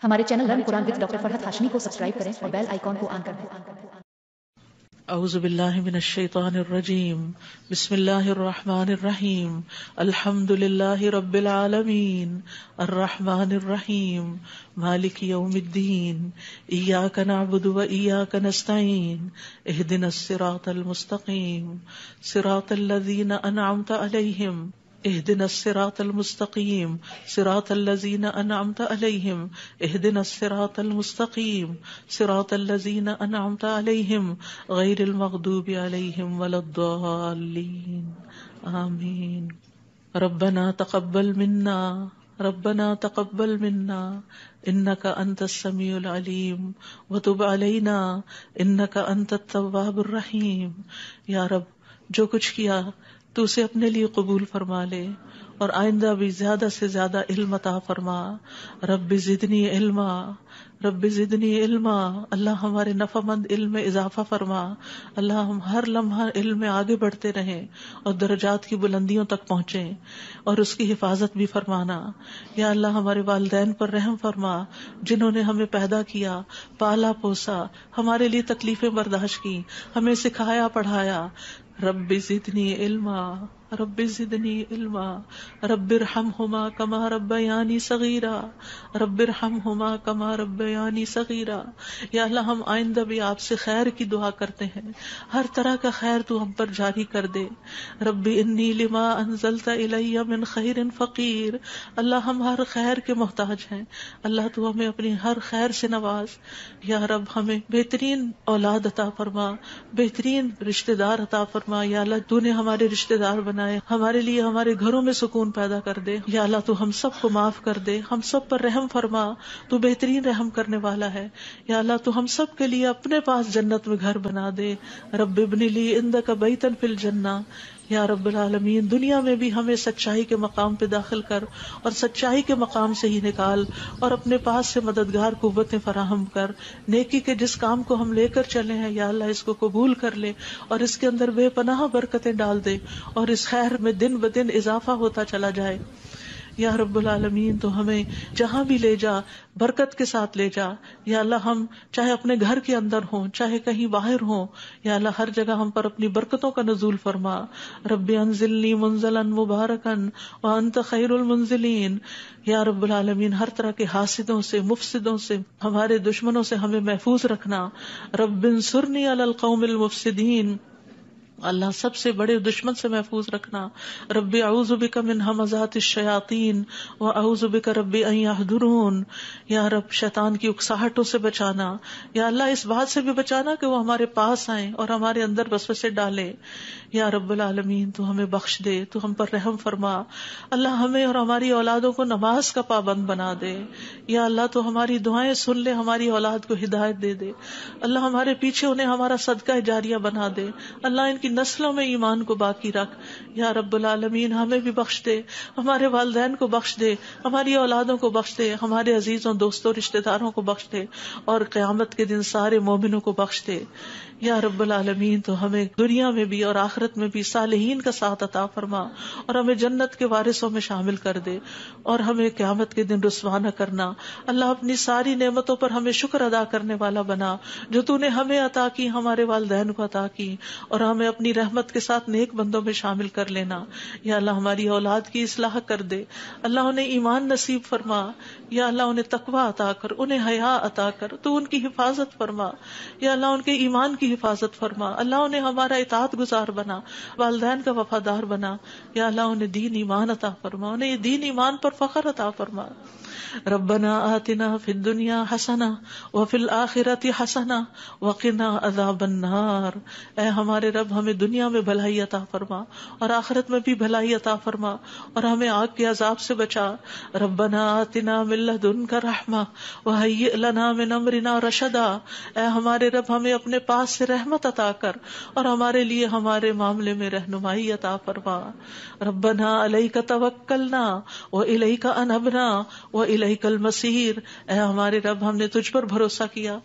ہمارے channel learn Quran with doctor Farhat Hashmi کو subscribe کریں اور بیل آئیکن کو آن کر دیں۔ اعوذ باللہ من الشیطان الرجیم، بسم اللہ الرحمن الرحیم، الحمد للہ رب العالمین، الرحمن الرحیم، مالک یوم الدین، ایاک نعبد و ایاک نستعین، اہدنا الصراط المستقیم، صراط الذین انعمت علیہم، اہدنا الصراط المستقیم، صراط الذین انعمت علیہم، اہدنا الصراط المستقیم، صراط الذین انعمت علیہم، غیر المغضوب علیہم ولا الضالین، آمین۔ ربنا تقبل منا، ربنا تقبل منا انک انت السمیع العلیم وتب علینا انک انت التواب الرحیم۔ یا رب، جو کچھ کیا تو اسے اپنے لیے قبول فرما لے اور آئندہ بھی زیادہ سے زیادہ علم عطا فرما۔ رب زدنی علما، رب زدنی علما، اللہ ہمارے نفع مند علم میں اضافہ فرما۔ اللہ ہم ہر لمحہ علم میں آگے بڑھتے رہیں اور درجات کی بلندیوں تک پہنچیں اور اس کی حفاظت بھی فرمانا۔ یا اللہ ہمارے والدین پر رحم فرما، جنہوں نے ہمیں پیدا کیا، پالا پوسا، ہمارے لیے تکلیفیں برداشت کی، ہمیں سکھایا پڑھایا۔ رب زدنی علما، رب زدنی علما، رب ارحمہما کما ربیانی صغیرا، رب ارحمہما کما ربیانی صغیرا۔ یا اللہ ہم آئندہ بھی آپ سے خیر کی دعا کرتے ہیں، ہر طرح کا خیر تو ہم پر جاری کر دے۔ رب انی لما انزلت الی من خیر فقیر، اللہ ہم ہر خیر کے محتاج ہیں، اللہ تو ہمیں اپنی ہر خیر سے نواز۔ یا رب ہمیں بہترین اولاد عطا فرما، بہترین رشتہ دار عطا فرما۔ یا اللہ تو نے ہمارے رشتہ دار بنائے، ہمارے لیے ہمارے گھروں میں سکون پیدا کر دے۔ یا اللہ تو ہم سب کو معاف کر دے، ہم سب پر رحم فرما، تو بہترین رحم کرنے والا ہے۔ یا اللہ تو ہم سب کے لیے اپنے پاس جنت میں گھر بنا دے۔ رب ابن لی عندک بیتا فی الجنہ۔ یا رب العالمین، دنیا میں بھی ہمیں سچائی کے مقام پہ داخل کر اور سچائی کے مقام سے ہی نکال، اور اپنے پاس سے مددگار قوتیں فراہم کر۔ نیکی کے جس کام کو ہم لے کر چلے ہیں یا اللہ اس کو قبول کر لے اور اس کے اندر بے پناہ برکتیں ڈال دے اور اس خیر میں دن بدن اضافہ ہوتا چلا جائے۔ یا رب العالمین، تو ہمیں جہاں بھی لے جا برکت کے ساتھ لے جا۔ یا اللہ ہم چاہے اپنے گھر کے اندر ہوں، چاہے کہیں باہر ہوں، یا اللہ ہر جگہ ہم پر اپنی برکتوں کا نزول فرما۔ رب انزلنی منزلا مبارکا وانت خیر المنزلین۔ یا رب العالمین، ہر طرح کے حاسدوں سے، مفسدوں سے، ہمارے دشمنوں سے ہمیں محفوظ رکھنا۔ رب انصرنی علی القوم المفسدین، اللہ سب سے بڑے دشمن سے محفوظ رکھنا۔ رب اعوذ بک من ہمزات الشیاطین واعوذ بک رب ان یحضرون۔ یا رب شیطان کی اکساہٹوں سے بچانا، یا اللہ اس بات سے بھی بچانا کہ وہ ہمارے پاس آئیں اور ہمارے اندر وسوسے ڈالے۔ یا رب العالمین، تو ہمیں بخش دے، تو ہم پر رحم فرما۔ اللہ ہمیں اور ہماری اولادوں کو نماز کا پابند بنا دے۔ یا اللہ تو ہماری دعائیں سن لے، ہماری اولاد کو ہدایت دے دے۔ اللہ ہمارے پیچھے انہیں ہمارا صدقہ جاریہ بنا دے۔ اللہ ان کی نسلوں میں ایمان کو باقی رکھ۔ یا رب العالمین، ہمیں بھی بخش دے، ہمارے والدین کو بخش دے، ہماری اولادوں کو بخش دے، ہمارے عزیزوں دوستوں رشتہ داروں کو بخش دے، اور قیامت کے دن سارے مومنوں کو بخش دے۔ یا رب العالمین، تو ہمیں دنیا میں بھی اور آخرت میں بھی صالحین کا ساتھ عطا فرما اور ہمیں جنت کے وارثوں میں شامل کر دے، اور ہمیں قیامت کے دن رسوا نہ کرنا۔ اللہ اپنی ساری نعمتوں پر ہمیں شکر ادا کرنے والا بنا، جو تو نے ہمیں عطا کی، ہمارے والدین کو عطا کی، اور ہمیں اپنی رحمت کے ساتھ نیک بندوں میں شامل کر لینا۔ یا اللہ ہماری اولاد کی اصلاح کر دے، اللہ انہیں ایمان نصیب فرما۔ یا اللہ انہیں تقوی عطا کر، انہیں حیا عطا کر، تو ان کی حفاظت فرما۔ یا اللہ ان کے ایمان کی حفاظت فرما، اللہ انہیں ہمارا اطاعت گزار بنا، والدین کا وفادار بنا۔ یا اللہ انہیں دین ایمان عطا فرما، انہیں دین ایمان پر فخر عطا فرما۔ ربنا آتنا فی الدنیا حسنہ وفی الآخرۃ حسنہ وقنا عذاب النار۔ اے ہمارے رب، ہمیں دنیا میں بھلائی عطا فرما اور آخرت میں بھی بھلائی عطا فرما، اور ہمیں آگ کے عذاب سے بچا۔ ربنا آتنا من لدنک رحمہ وہیئ لنا من امرنا رشدا۔ اے ہمارے رب، ہمیں اپنے پاس سے رحمت عطا کر اور ہمارے لیے ہمارے معاملے میں رہنمائی عطا فرما۔ ربنا علیک توکلنا والیک انبنا والیک المصیر۔ اے ہمارے رب، ہم نے تجھ پر بھروسہ کیا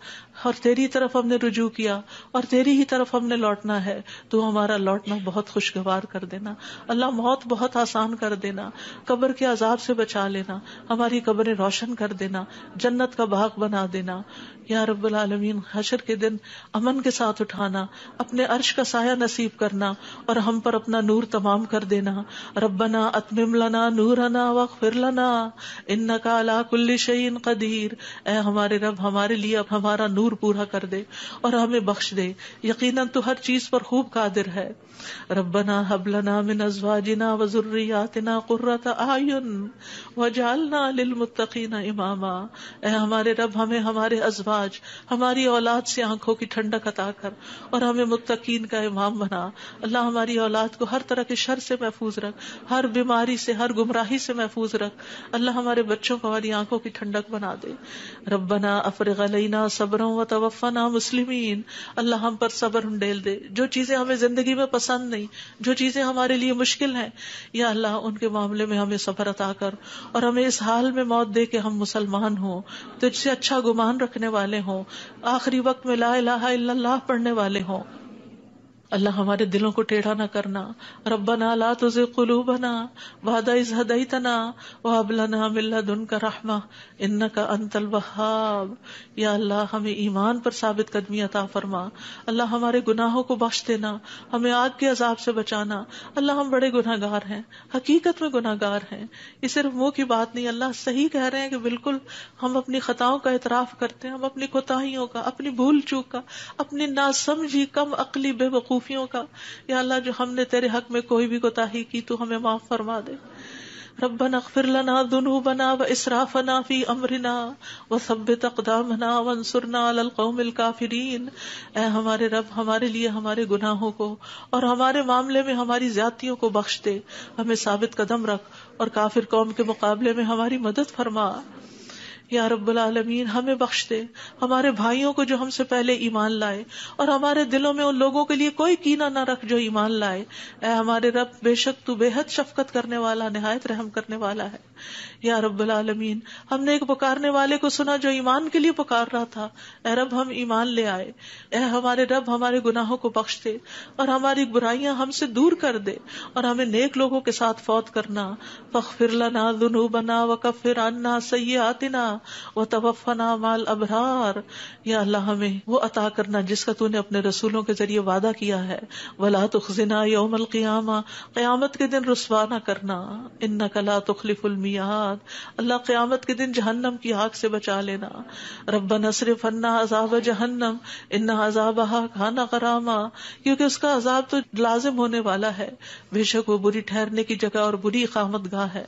اور تیری طرف ہم نے رجوع کیا اور تیری ہی طرف ہم نے لوٹنا ہے، تو تو ہمارا لوٹنا بہت خوشگوار کر دینا. اللہ موت بہت آسان کر دینا, قبر کے عذاب سے بچا لینا, ہماری قبریں روشن کر دینا, جنت کا باغ بنا دینا. یا رب العالمین, حشر کے دن امن کے ساتھ اٹھانا, اپنے عرش کا سایہ نصیب کرنا اور ہم پر اپنا نور تمام کر دینا. ربنا اتمم لنا نورنا واغفر لنا انک علی کل شیء قدیر. اے ہمارے رب, ہمارے لیے ہمارا نور پورا کر دے اور ہمیں بخش دے, یقیناً تو ہر چیز پر خوب قادر ہے. ربنا هب لنا من ازواجنا وذرياتنا قرة اعین واجعلنا للمتقین اماما. اے ہمارے رب, ہمیں ہمارے ازواج, ہماری اولاد سے آنکھوں کی ٹھنڈک عطا کر اور ہمیں متقین کا امام بنا. اللہ ہماری اولاد کو ہر طرح کے شر سے محفوظ رکھ, ہر بیماری سے, ہر گمراہی سے محفوظ رکھ. اللہ ہمارے بچوں کو ہماری آنکھوں کی ٹھنڈک بنا دے. ربنا افرغ علینا صبرا وتوفنا مسلمین. اللہ ہم پر صبر انڈیل دے. جو چیزیں ہمیں زندگی میں پسند نہیں, جو چیزیں ہمارے لیے مشکل ہیں, یا اللہ ان کے معاملے میں ہمیں صبر عطا کر اور ہمیں اس حال میں موت دے کہ ہم مسلمان ہوں, تجھ سے اچھا گمان رکھنے والے ہوں, آخری وقت میں لا الہ الا اللہ پڑھنے والے ہوں. اللہ ہمارے دلوں کو ٹیڑھا نہ کرنا. ربنا لا تزغ قلوبنا بعد اذ ہدیتنا وہب لنا من لدنک رحمہ انک انت الوہاب. یا اللہ ہمیں ایمان پر ثابت قدمی عطا فرما. اللہ ہمارے گناہوں کو بخش دینا, ہمیں آگ کے عذاب سے بچانا. اللہ ہم بڑے گناہ گار ہیں, حقیقت میں گناہ گار ہیں, یہ صرف منہ کی بات نہیں. اللہ صحیح کہہ رہے ہیں کہ بالکل ہم اپنی خطاؤں کا اعتراف کرتے ہیں, ہم اپنی کوتاہیوں کا, اپنی بھول چوک کا, اپنی ناسمجھی کم عقلی بے وقوفیوں کا. یا اللہ جو ہم نے تیرے حق میں کوئی بھی کوتاہی کی تو ہمیں معاف فرما دے. ربنا اغفر لنا ذنوبنا واسرافنا فی امرنا وثبت اقدامنا وانصرنا علی القوم الکافرین. اے ہمارے رب, ہمارے لیے ہمارے گناہوں کو اور ہمارے معاملے میں ہماری زیادتیوں کو بخش دے, ہمیں ثابت قدم رکھ اور کافر قوم کے مقابلے میں ہماری مدد فرما. یا رب العالمین, ہمیں بخش دے, ہمارے بھائیوں کو جو ہم سے پہلے ایمان لائے, اور ہمارے دلوں میں ان لوگوں کے لیے کوئی کینہ نہ رکھ جو ایمان لائے. اے ہمارے رب, بے شک تو بے حد شفقت کرنے والا, نہایت رحم کرنے والا ہے. یا رب العالمین, ہم نے ایک پکارنے والے کو سنا جو ایمان کے لیے پکار رہا تھا. اے رب, ہم ایمان لے آئے. اے ہمارے رب, ہمارے گناہوں کو بخش دے اور ہماری برائیاں ہم سے دور کر دے اور ہمیں نیک لوگوں کے ساتھ فوت کرنا. فاغفر لنا ذنوبنا وکفر عنا سیئاتنا وتوفنا مع الابرار. یا اللہ ہمیں وہ عطا کرنا جس کا تو نے اپنے رسولوں کے ذریعے وعدہ کیا ہے. ولا تخزنا یوم القیامہ, قیامت کے دن رسوا نہ کرنا. انک لا تخلف المیعاد, اللہ قیامت کے دن جہنم کی آگ سے بچا لینا. ربنا اصرف عنا عذاب جہنم ان عذابها کان غراما, کیونکہ اس کا عذاب تو لازم ہونے والا ہے, بے شک وہ بری ٹھہرنے کی جگہ اور بری اقامت گاہ ہے.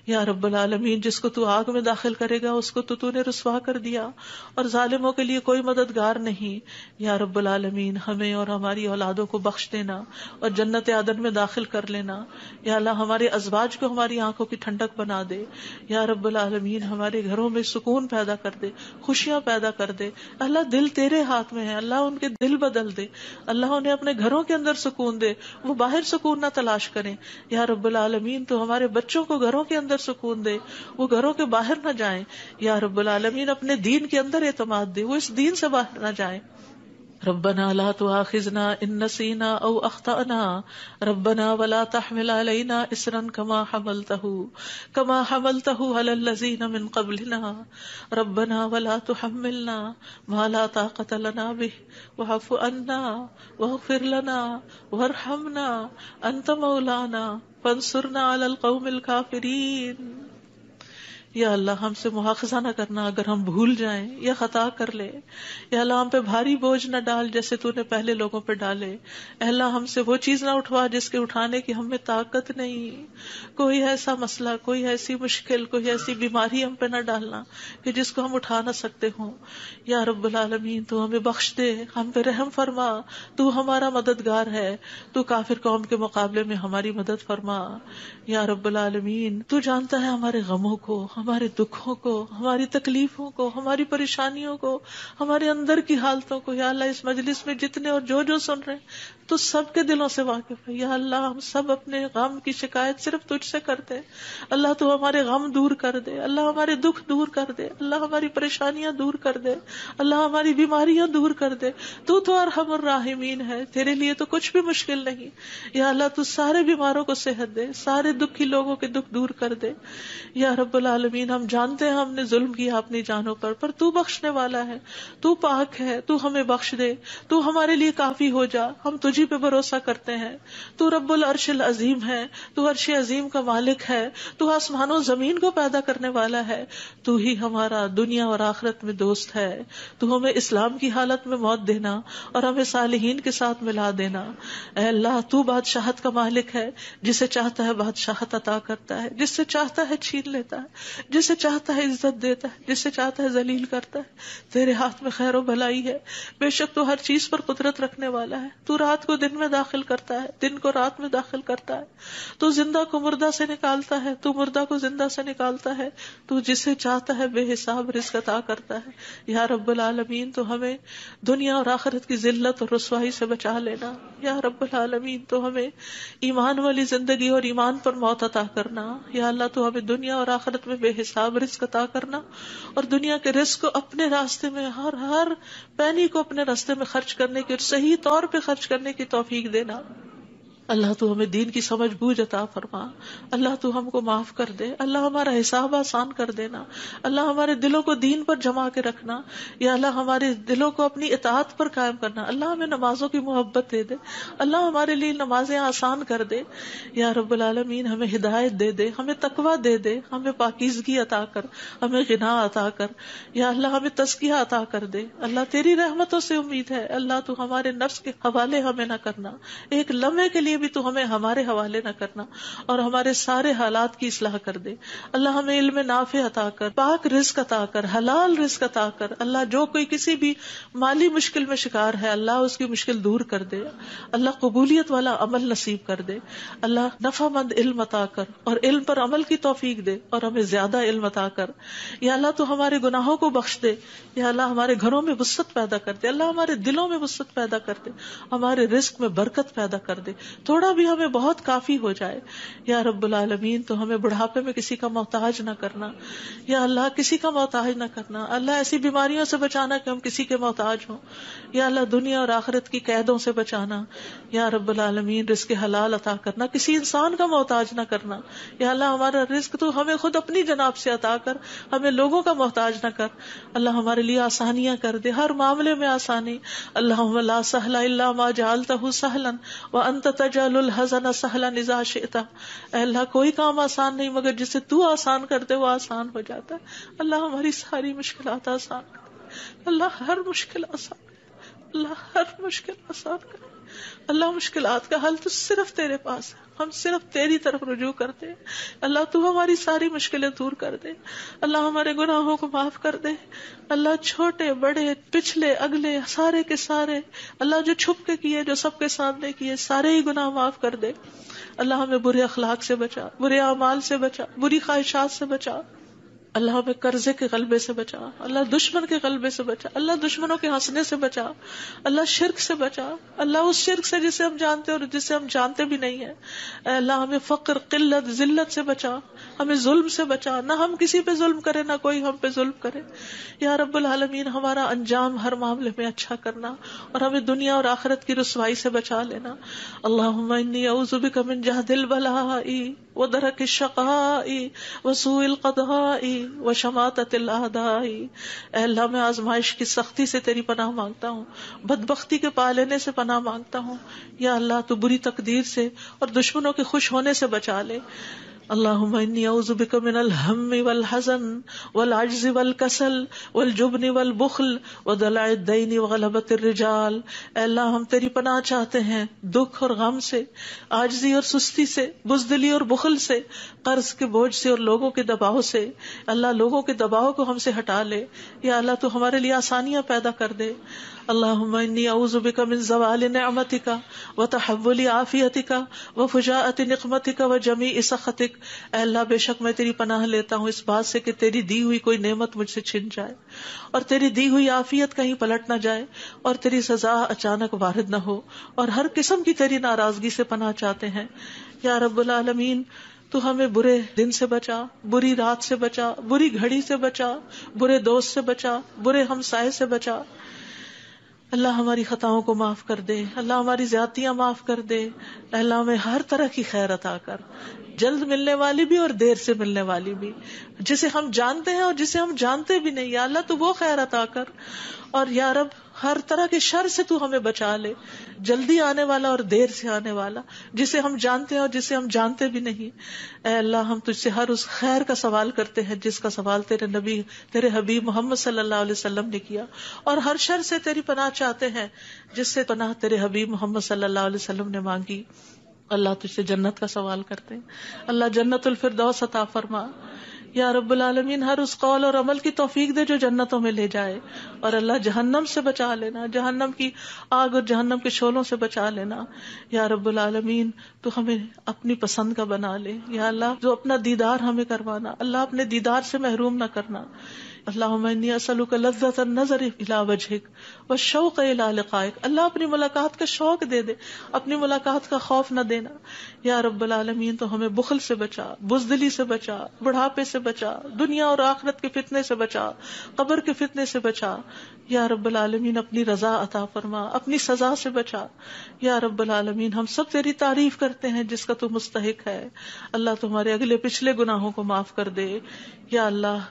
یا رب العالمین, جس کو تو آگ میں داخل کرے گا اس کو تو نے رسوا کر دیا, اور ظالموں کے لیے کوئی مددگار نہیں. یا رب العالمین, ہمیں اور ہماری اولادوں کو بخش دینا اور جنت عدن میں داخل کر لینا. یا اللہ, ہمارے ازواج کو ہماری آنکھوں کی ٹھنڈک بنا دے. یا رب العالمین, ہمارے گھروں میں سکون پیدا کر دے, خوشیاں پیدا کر دے. اللہ, دل تیرے ہاتھ میں ہے, اللہ ان کے دل بدل دے. اللہ انہیں اپنے گھروں کے اندر سکون دے, وہ باہر سکون نہ تلاش کریں. یا رب العالمین, تو ہمارے بچوں کو گھروں کے اندر سکون دے, وہ گھروں کے باہر نہ جائیں. یا رب العالمین, اپنے دین کے اندر اعتماد دے, وہ اس دین سے باہر نہ جائیں. ربنا لا تؤاخذنا ان نسينا او اخطأنا ربنا ولا تحمل علينا اصرا كما حملته على الذين من قبلنا ربنا ولا تحملنا ما لا طاقة لنا به واعف عنا واغفر لنا وارحمنا انت مولانا فانصرنا على القوم الكافرين. یا اللہ, ہم سے مواخذہ نہ کرنا اگر ہم بھول جائیں یا خطا کر لیں. یا اللہ, ہم پہ بھاری بوجھ نہ ڈال جیسے تو نے پہلے لوگوں پہ ڈالے. اے اللہ, ہم سے وہ چیز نہ اٹھوا جس کے اٹھانے کی ہم میں طاقت نہیں. کوئی ایسا مسئلہ, کوئی ایسی مشکل, کوئی ایسی بیماری ہم پہ نہ ڈالنا کہ جس کو ہم اٹھا نہ سکتے ہوں. یا رب العالمین, تو ہمیں بخش دے, ہم پہ رحم فرما, تو ہمارا مددگار ہے, تو کافر قوم کے مقابلے میں ہماری مدد فرما. یا رب العالمین, تو جانتا ہے ہمارے غموں کو, ہمارے دکھوں کو، ہماری تکلیفوں کو، ہماری پریشانیوں کو، ہمارے اندر کی حالتوں کو یا اللہ اس مجلس میں جتنے اور جو سن رہے ہیں تو سب کے دلوں سے واقف ہے یا اللہ. ہم سب اپنے غم کی شکایت صرف تجھ سے کرتے ہیں. اللہ تو ہمارے غم دور کر دے، اللہ ہمارے دکھ دور کر دے، اللہ ہماری پریشانیاں دور کر دے، اللہ ہماری بیماریاں دور کر دے. تو ارحم الراحمین ہے، تیرے لیے تو کچھ بھی مشکل نہیں. یا اللہ تو سارے بیماروں کو صحت دے، سارے دکھی لوگوں کے دکھ دور کر دے. یا رب العالمین ہم جانتے ہیں ہم نے ظلم کیا اپنی جانوں پر تو بخشنے والا ہے، تو پاک ہے، تو ہمیں بخش دے، تو ہمارے لیے کافی ہو جا. ہم تجھی پہ بھروسہ کرتے ہیں. تو رب العرش العظیم ہے، تو عرش عظیم کا مالک ہے، تو آسمان و زمین کو پیدا کرنے والا ہے. تو ہی ہمارا دنیا اور آخرت میں دوست ہے. تو ہمیں اسلام کی حالت میں موت دینا اور ہمیں صالحین کے ساتھ ملا دینا. اے اللہ تو بادشاہت کا مالک ہے، جسے چاہتا ہے بادشاہت عطا کرتا ہے، جس سے چاہتا ہے چھین لیتا ہے، جسے چاہتا ہے عزت دیتا ہے، جسے چاہتا ہے ذلیل کرتا ہے. تیرے ہاتھ میں خیر و بھلائی ہے. بے شک تو ہر چیز پر قدرت رکھنے والا ہے. تو رات کو دن میں داخل کرتا ہے، دن کو رات میں داخل کرتا ہے. تو زندہ کو مردہ سے نکالتا ہے، تو مردہ کو زندہ سے نکالتا ہے. تو جسے چاہتا ہے بے حساب رزق عطا کرتا ہے. یا رب العالمین تو ہمیں دنیا اور آخرت کی ذلت اور رسوائی سے بچا لینا. یا رب العالمین تو ہمیں ایمان والی زندگی اور ایمان پر موت عطا کرنا. یا اللہ تو ہمیں دنیا اور آخرت میں بے حساب رزق عطا کرنا اور دنیا کے رزق کو اپنے راستے میں ہر پینی کو اپنے راستے میں خرچ کرنے کی اور صحیح طور پہ خرچ کرنے کی توفیق دینا. اللہ تو ہمیں دین کی سمجھ بوجھ عطا فرما. اللہ تو ہم کو معاف کر دے. اللہ ہمارا حساب آسان کر دینا. اللہ ہمارے دلوں کو دین پر جما کے رکھنا. یا اللہ ہمارے دلوں کو اپنی اطاعت پر قائم کرنا. اللہ ہمیں نمازوں کی محبت دے دے. اللہ ہمارے لیے نمازیں آسان کر دے. یا رب العالمین ہمیں ہدایت دے دے، ہمیں تقویٰ دے دے، ہمیں پاکیزگی عطا کر، ہمیں غنا عطا کر. یا اللہ ہمیں تزکیہ عطا کر دے. اللہ تیری رحمتوں سے امید ہے. اللہ تو ہمارے نفس کے حوالے ہمیں نہ کرنا، ایک لمحے کے لیے بھی تو ہمیں ہمارے حوالے نہ کرنا اور ہمارے سارے حالات کی اصلاح کر دے. اللہ ہمیں علم نافع عطا کر، پاک رزق عطا کر، حلال رزق عطا کر. اللہ جو کوئی کسی بھی مالی مشکل میں شکار ہے اللہ اس کی مشکل دور کر دے. اللہ قبولیت والا عمل نصیب کر دے. اللہ نفع مند علم عطا کر اور علم پر عمل کی توفیق دے اور ہمیں زیادہ علم عطا کر. یا اللہ تو ہمارے گناہوں کو بخش دے. یا اللہ ہمارے گھروں میں وسعت پیدا کر دے. اللہ ہمارے دلوں میں وسعت پیدا کر دے، ہمارے رزق میں برکت پیدا کر دے. تھوڑا بھی ہمیں بہت کافی ہو جائے. یا رب العالمین تو ہمیں بڑھاپے میں کسی کا محتاج نہ کرنا. یا اللہ کسی کا محتاج نہ کرنا. اللہ ایسی بیماریوں سے بچانا کہ ہم کسی کے محتاج ہوں. یا اللہ دنیا اور آخرت کی قیدوں سے بچانا. یا رب العالمین رزق حلال عطا کرنا، کسی انسان کا محتاج نہ کرنا. یا اللہ ہمارا رزق تو ہمیں خود اپنی جناب سے عطا کر، ہمیں لوگوں کا محتاج نہ کر. اللہ ہمارے لیے آسانیاں کر دے، ہر معاملے میں آسانی. اللہم لا سہل الا ما جعلتہ سہلا وانت تجعل الحزن سہلا اذا شئت. اے اللہ کوئی کام آسان نہیں مگر جسے تو آسان کر دے وہ آسان ہو جاتا ہے. اللہ ہماری ساری مشکلات آسان کر دے. اللہ ہر مشکل آسان کر دے. اللہ ہر مشکل آسان کر دے. اللہ مشکلات کا حل تو صرف تیرے پاس ہے، ہم صرف تیری طرف رجوع کرتے ہیں. اللہ تو ہماری ساری مشکلیں دور کر دے. اللہ ہمارے گناہوں کو معاف کر دے. اللہ چھوٹے بڑے پچھلے اگلے سارے کے سارے، اللہ جو چھپ کے کیے جو سب کے سامنے کیے سارے ہی گناہ معاف کر دے. اللہ ہمیں برے اخلاق سے بچا، برے اعمال سے بچا، بری خواہشات سے بچا. اللہ ہمیں قرضے کے غلبے سے بچا. اللہ دشمن کے غلبے سے بچا. اللہ دشمنوں کے ہنسنے سے بچا. اللہ شرک سے بچا. اللہ اس شرک سے جسے ہم جانتے اور جسے ہم جانتے بھی نہیں ہیں. اے اللہ ہمیں فقر قلت ذلت سے بچا. ہمیں ظلم سے بچا، نہ ہم کسی پہ ظلم کرے نہ کوئی ہم پہ ظلم کرے. یا رب العالمین ہمارا انجام ہر معاملے میں اچھا کرنا اور ہمیں دنیا اور آخرت کی رسوائی سے بچا لینا. اللہم انی اعوذ بک من جہد البلاء ودرک الشقاء وسوء القضاء وشماتۃ الاعداء. اے اللہ میں آزمائش کی سختی سے تیری پناہ مانگتا ہوں، بدبختی کے پا لینے سے پناہ مانگتا ہوں. یا اللہ تو بری تقدیر سے اور دشمنوں کے خوش ہونے سے بچا لے. اللہم انی اعوذ بک من الہم والحزن والعجز والکسل والجبن والبخل ودلع الدین وغلبۃ الرجال. اے اللہ ہم تیری پناہ چاہتے ہیں دکھ اور غم سے، عاجزی اور سستی سے، بزدلی اور بخل سے، قرض کے بوجھ سے اور لوگوں کے دباؤ سے. اللہ لوگوں کے دباؤ کو ہم سے ہٹا لے. یا اللہ تو ہمارے لیے آسانیاں پیدا کر دے. اللہم انی اعوذ بک من زوال نعمتک وتحول عافیتک وفجاءۃ نقمتک وجمیع سخطک. بک، اے اللہ بے شک میں تیری پناہ لیتا ہوں اس بات سے کہ تیری دی ہوئی کوئی نعمت مجھ سے چھن جائے، اور تیری دی ہوئی عافیت کہیں پلٹ نہ جائے، اور تیری سزا اچانک وارد نہ ہو، اور ہر قسم کی تیری ناراضگی سے پناہ چاہتے ہیں یا رب العالمین۔ تو ہمیں برے دن سے بچا، بری رات سے بچا، بری گھڑی سے بچا، برے دوست سے بچا، برے ہمسائے سے بچا۔ اللہ ہماری خطاؤں کو معاف کر دے، اللہ ہماری زیادتیاں معاف کر دے، اللہ ہمیں ہر طرح کی خیر عطا کر، جلد ملنے والی بھی اور دیر سے ملنے والی بھی، جسے ہم جانتے ہیں اور جسے ہم جانتے بھی نہیں، یا اللہ تو وہ خیر عطا کر، اور یا رب ہر طرح کے شر سے تو ہمیں بچا لے، جلدی آنے والا اور دیر سے آنے والا، جسے ہم جانتے ہیں اور جسے ہم جانتے بھی نہیں۔ اے اللہ ہم تجھ سے ہر اس خیر کا سوال کرتے ہیں جس کا سوال تیرے نبی، تیرے حبیب محمد صلی اللہ علیہ وسلم نے کیا، اور ہر شر سے تیری پناہ چاہتے ہیں جس سے پناہ تیرے حبیب محمد صلی اللہ علیہ وسلم نے مانگی۔ اللہ تجھ سے جنت کا سوال کرتے ہیں، اللہ جنت الفردوس عطا فرما یا رب العالمین، ہر اس قول اور عمل کی توفیق دے جو جنتوں میں لے جائے، اور اللہ جہنم سے بچا لینا، جہنم کی آگ اور جہنم کے شعلوں سے بچا لینا یا رب العالمین۔ تو ہمیں اپنی پسند کا بنا لے یا اللہ، جو اپنا دیدار ہمیں کروانا، اللہ اپنے دیدار سے محروم نہ کرنا۔ اللہم انی اسألک لذۃ النظر الی وجہک والشوق الی لقائک، اللہ اپنی ملاقات کا شوق دے دے، اپنی ملاقات کا خوف نہ دینا یا رب العالمین۔ تو ہمیں بخل سے بچا، بزدلی سے بچا، بڑھاپے سے بچا، دنیا اور آخرت کے فتنے سے بچا، قبر کے فتنے سے بچا یا رب العالمین۔ اپنی رضا عطا فرما، اپنی سزا سے بچا یا رب العالمین۔ ہم سب تیری تعریف کرتے ہیں جس کا تو مستحق ہے، اللہ تمہارے اگلے پچھلے گناہوں کو معاف کر دے یا اللہ۔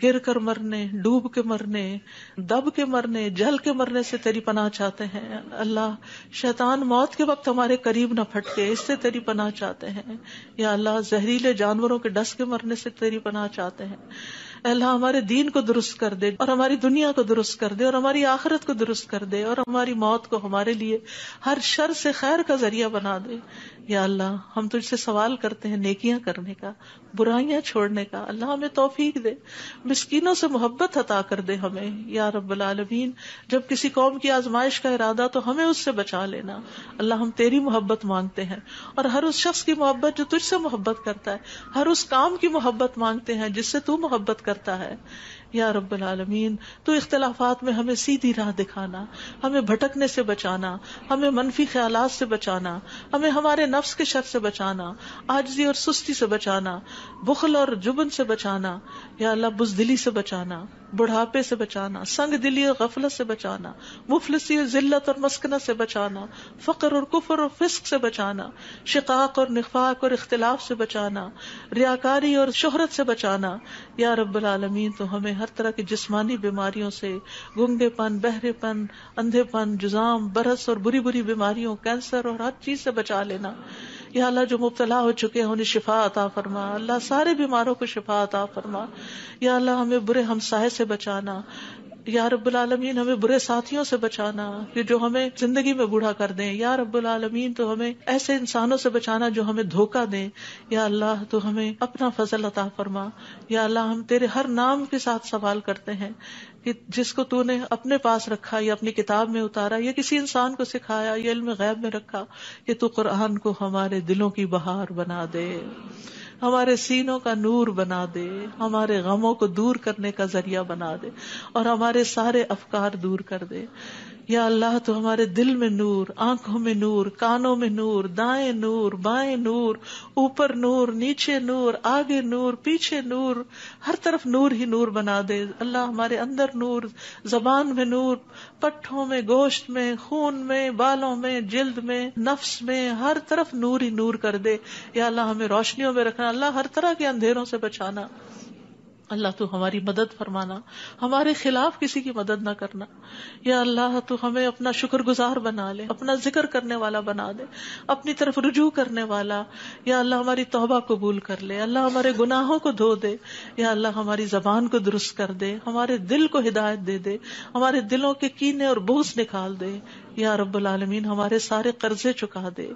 گر کر مرنے، ڈوب کے مرنے، دب کے مرنے، جل کے مرنے سے تیری پناہ چاہتے ہیں اللہ۔ شیطان موت کے وقت ہمارے قریب نہ پھٹکے، اس سے تیری پناہ چاہتے ہیں یا اللہ۔ زہریلے جانوروں کے ڈس کے مرنے سے تیری پناہ چاہتے ہیں اے اللہ۔ ہمارے دین کو درست کر دے، اور ہماری دنیا کو درست کر دے، اور ہماری آخرت کو درست کر دے، اور ہماری موت کو ہمارے لیے ہر شر سے خیر کا ذریعہ بنا دے یا اللہ۔ ہم تجھ سے سوال کرتے ہیں نیکیاں کرنے کا، برائیاں چھوڑنے کا، اللہ ہمیں توفیق دے، مسکینوں سے محبت عطا کر دے ہمیں یا رب العالمین۔ جب کسی قوم کی آزمائش کا ارادہ تو ہمیں اس سے بچا لینا اللہ۔ ہم تیری محبت مانگتے ہیں، اور ہر اس شخص کی محبت جو تجھ سے محبت کرتا ہے، ہر اس کام کی محبت مانگتے ہیں جس سے تو محبت کرتا ہے یا رب العالمین۔ تو اختلافات میں ہمیں سیدھی راہ دکھانا، ہمیں بھٹکنے سے بچانا، ہمیں منفی خیالات سے بچانا، ہمیں ہمارے نفس کے شر سے بچانا، عاجزی اور سستی سے بچانا، بخل اور جبن سے بچانا یا اللہ، بزدلی سے بچانا، بڑھاپے سے بچانا، سنگ دلی اور غفلت سے بچانا، مفلسی اور ذلت اور مسکنت سے بچانا، فقر اور کفر اور فسق سے بچانا، شقاق اور نفاق اور اختلاف سے بچانا، ریاکاری اور شہرت سے بچانا یا رب العالمین۔ تو ہمیں ہر طرح کی جسمانی بیماریوں سے، گنگے پن، بہرے پن، اندھے پن، جزام، برس اور بری بری بیماریوں، کینسر اور ہر چیز سے بچا لینا یا اللہ۔ جو مبتلا ہو چکے ہیں انہیں شفا عطا فرما اللہ، سارے بیماروں کو شفا عطا فرما یا اللہ۔ ہمیں برے ہمسائے سے بچانا یا رب العالمین، ہمیں برے ساتھیوں سے بچانا کہ جو ہمیں زندگی میں بوڑھا کر دیں یا رب العالمین۔ تو ہمیں ایسے انسانوں سے بچانا جو ہمیں دھوکہ دیں یا اللہ۔ تو ہمیں اپنا فضل عطا فرما یا اللہ۔ ہم تیرے ہر نام کے ساتھ سوال کرتے ہیں کہ جس کو تو نے اپنے پاس رکھا یا اپنی کتاب میں اتارا یا کسی انسان کو سکھایا یا علم غیب میں رکھا، کہ تو قرآن کو ہمارے دلوں کی بہار بنا دے، ہمارے سینوں کا نور بنا دے، ہمارے غموں کو دور کرنے کا ذریعہ بنا دے، اور ہمارے سارے افکار دور کر دے یا اللہ۔ تو ہمارے دل میں نور، آنکھوں میں نور، کانوں میں نور، دائیں نور، بائیں نور، اوپر نور، نیچے نور، آگے نور، پیچھے نور، ہر طرف نور ہی نور بنا دے اللہ۔ ہمارے اندر نور، زبان میں نور، پٹھوں میں، گوشت میں، خون میں، بالوں میں، جلد میں، نفس میں، ہر طرف نور ہی نور کر دے یا اللہ۔ ہمیں روشنیوں میں رکھنا اللہ، ہر طرح کے اندھیروں سے بچانا اللہ۔ تو ہماری مدد فرمانا، ہمارے خلاف کسی کی مدد نہ کرنا یا اللہ۔ تو ہمیں اپنا شکر گزار بنا لے، اپنا ذکر کرنے والا بنا دے، اپنی طرف رجوع کرنے والا یا اللہ۔ ہماری توبہ قبول کر لے اللہ، ہمارے گناہوں کو دھو دے یا اللہ۔ ہماری زبان کو درست کر دے، ہمارے دل کو ہدایت دے دے، ہمارے دلوں کے کینے اور بغض نکال دے یا رب العالمین ہمارے سارے قرضے چکا دے.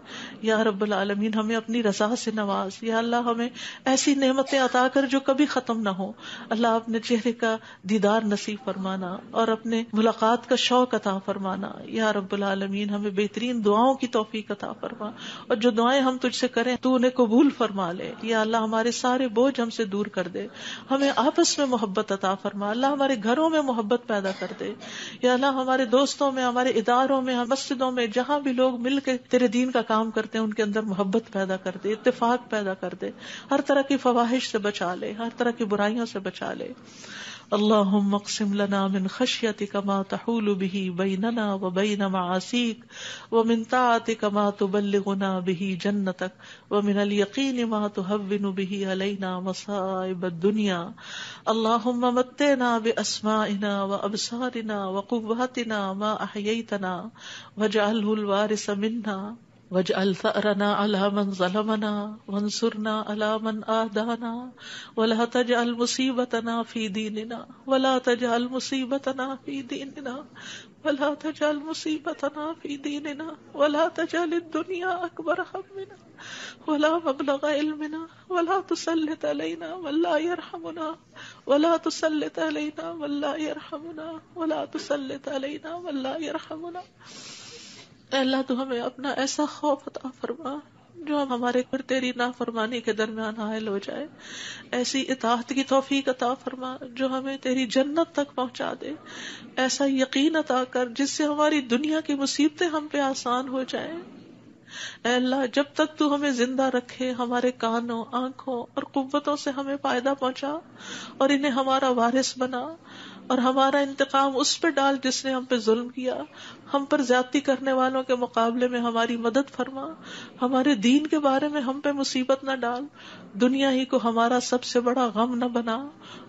یا رب العالمین ہمیں اپنی رضا سے نواز. یا اللہ ہمیں ایسی نعمتیں عطا کر جو کبھی ختم نہ ہو. اللہ اپنے چہرے کا دیدار نصیب فرمانا اور اپنے ملاقات کا شوق عطا فرمانا. یا رب العالمین ہمیں بہترین دعاؤں کی توفیق عطا فرما, اور جو دعائیں ہم تجھ سے کریں تو انہیں قبول فرما لے. یا اللہ ہمارے سارے بوجھ ہم سے دور کر دے, ہمیں آپس میں محبت عطا فرما. اللہ ہمارے گھروں میں محبت پیدا کر دے. یا اللہ ہمارے دوستوں میں, ہمارے اداروں میں, مسجدوں میں, جہاں بھی لوگ مل کے تیرے دین کا کام کرتے ہیں ان کے اندر محبت پیدا کر دے, اتفاق پیدا کر دے, ہر طرح کی فواحش سے بچا لے, ہر طرح کی برائیوں سے بچا لے. اللہم اقسم لنا من خشیتک ما تحول به بیننا وبین معاصیک, ومن طاعتک ما تبلغنا به جنتک, ومن الیقین ما تهون به علینا مصائب الدنیا. اللہم متعنا باسمائنا وابصارنا وقواتنا ما احییتنا واجعله الوارث منا واجعل ثأرنا على من ظلمنا وانصرنا على من آدانا ولا تجعل مصيبتنا في ديننا ولا تجعل مصيبتنا في ديننا ولا تجعل مصيبتنا في ديننا ولا تجعل الدنيا أكبر همنا ولا مبلغ علمنا ولا تسلط علينا من لا يرحمنا ولا تسلط علينا من لا يرحمنا ولا تسلط علينا من لا يرحمنا. اے اللہ تو ہمیں اپنا ایسا خوف عطا فرما جو ہمارے اور تیری نافرمانی کے درمیان حائل ہو جائے, ایسی اطاعت کی توفیق عطا فرما جو ہمیں تیری جنت تک پہنچا دے, ایسا یقین عطا کر جس سے ہماری دنیا کی مصیبتیں ہم پہ آسان ہو جائیں. اے اللہ جب تک تو ہمیں زندہ رکھے ہمارے کانوں, آنکھوں اور قوتوں سے ہمیں فائدہ پہنچا اور انہیں ہمارا وارث بنا, اور ہمارا انتقام اس پہ ڈال جس نے ہم پہ ظلم کیا. ہم پر زیادتی کرنے والوں کے مقابلے میں ہماری مدد فرما, ہمارے دین کے بارے میں ہم پہ مصیبت نہ ڈال, دنیا ہی کو ہمارا سب سے بڑا غم نہ بنا,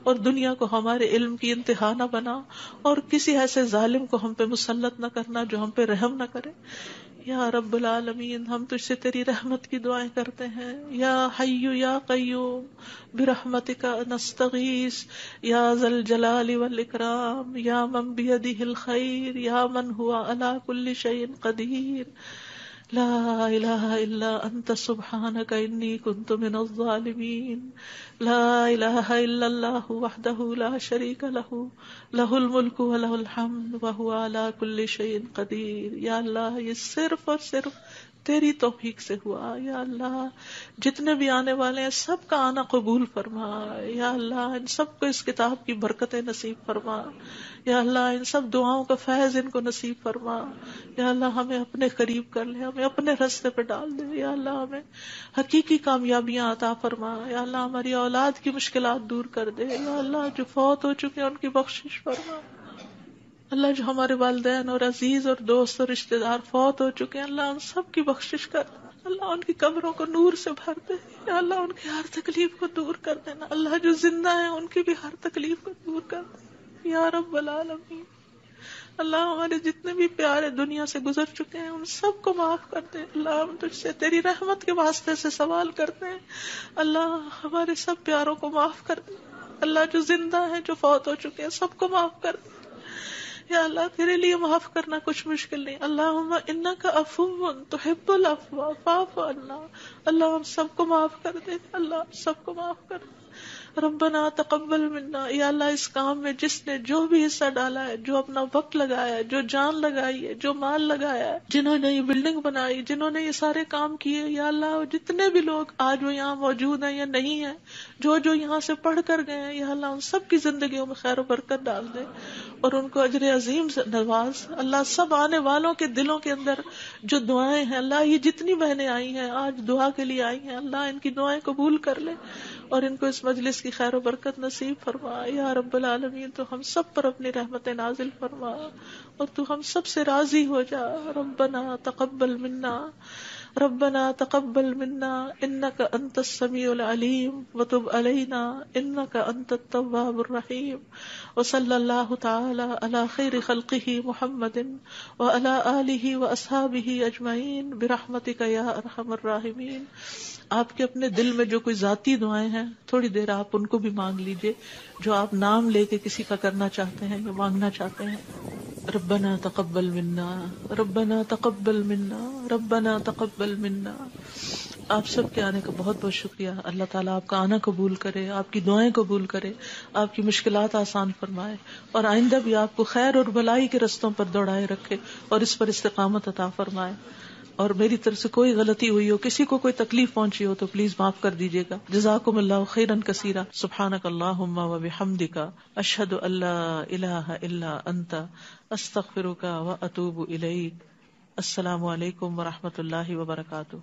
اور دنیا کو ہمارے علم کی انتہا نہ بنا, اور کسی ایسے ظالم کو ہم پہ مسلط نہ کرنا جو ہم پہ رحم نہ کرے. یا رب العالمین ہم تجھ سے تیری رحمت کی دعائیں کرتے ہیں. یا حی یا قیوم برحمتک نستغیث یا ذا الجلال والاکرام یا من بیدہ الخیر یا من ہوا علی کل شیء قدیر. لا الہ الا انت سبحانک انی کنت من الظالمین. لا الہ الا اللہ وحدہ لا شریک لہ لہ الملک ولہ الحمد وہو علی کل شیء قدیر. یا اللہ یہ صرف اور صرف تیری توفیق سے ہوا. یا اللہ جتنے بھی آنے والے ہیں سب کا آنا قبول فرما. یا اللہ ان سب کو اس کتاب کی برکتیں نصیب فرما. یا اللہ ان سب دعاؤں کا فیض ان کو نصیب فرما. یا اللہ ہمیں اپنے قریب کر لے, ہمیں اپنے راستے پہ ڈال دے. یا اللہ ہمیں حقیقی کامیابیاں عطا فرما. یا اللہ ہماری اولاد کی مشکلات دور کر دے. یا اللہ جو فوت ہو چکے ہیں ان کی بخشش فرما. اللہ جو ہمارے والدین اور عزیز اور دوست اور رشتہ دار فوت ہو چکے ہیں اللہ ان سب کی بخشش کر. اللہ ان کی قبروں کو نور سے بھر دے. یا اللہ ان کی ہر تکلیف کو دور کر دینا. اللہ جو زندہ ہیں ان کی بھی ہر تکلیف کو دور کر دے. یا رب العالمین اللہ ہمارے جتنے بھی پیارے دنیا سے گزر چکے ہیں ان سب کو معاف کر دے. اللہ ہم تجھ سے تیری رحمت کے واسطے سے سوال کرتے ہیں, اللہ ہمارے سب پیاروں کو معاف کر دے. اللہ جو زندہ ہیں جو فوت ہو چکے ہیں سب کو معاف کر دے. یا اللہ تیرے لیے معاف کرنا کچھ مشکل نہیں. اللہم انک عفو تحب العفو فاعف عنا. اللہ ہم سب کو معاف کر دے. اللہ سب کو معاف کر دے. ربنا تقبل منا. یا اللہ اس کام میں جس نے جو بھی حصہ ڈالا ہے, جو اپنا وقت لگایا ہے, جو جان لگائی ہے, جو مال لگایا ہے, جنہوں نے یہ بلڈنگ بنائی, جنہوں نے یہ سارے کام کیے, یا اللہ جتنے بھی لوگ آج وہ یہاں موجود ہیں یا نہیں ہیں, جو یہاں سے پڑھ کر گئے ہیں, یا اللہ ان سب کی زندگیوں میں خیر و برکت ڈال دے اور ان کو اجر عظیم سے نواز. اللہ سب آنے والوں کے دلوں کے اندر جو دعائیں ہیں, اللہ یہ جتنی بہنیں آئی ہیں آج دعا کے لیے آئی ہیں, اللہ ان کی دعائیں قبول کر لے اور ان کو اس مجلس کی خیر و برکت نصیب فرما. یا رب العالمین تو ہم سب پر اپنی رحمت نازل فرما اور تو ہم سب سے راضی ہو جا. ربنا تقبل منا ربنا تقبل منا انك انت السميع العليم وتب علينا انك انت التواب الرحيم. وصلى الله تعالى على خير خلقه محمد وعلى آله واصحابه اجمعين برحمتك يا ارحم الراحمين. آپ کے اپنے دل میں جو کوئی ذاتی دعائیں ہیں تھوڑی دیر آپ ان کو بھی مانگ لیجئے جو آپ نام لے کے کسی کا کرنا چاہتے ہیں یا مانگنا چاہتے ہیں. ربنا تقبل منا، ربنا تقبل منا، ربنا تقبل منا. آپ سب کے آنے کا بہت بہت شکریہ. اللہ تعالیٰ آپ کا آنا قبول کرے، آپ کی دعائیں قبول کرے، آپ کی مشکلات آسان فرمائے، اور آئندہ بھی آپ کو خیر اور بھلائی کے رستوں پر دوڑائے رکھے اور اس پر استقامت عطا فرمائے. اور میری طرف سے کوئی غلطی ہوئی ہو، کسی کو کوئی تکلیف پہنچی ہو تو پلیز معاف کر دیجیے گا. جزاکم اللہ خیرا کثیرا. سبحانک اللہم و بحمدک، اشہد ان لا الہ الا انت، استغفرک و اتوب الیک. السلام علیکم و رحمۃ اللہ وبرکاتہ.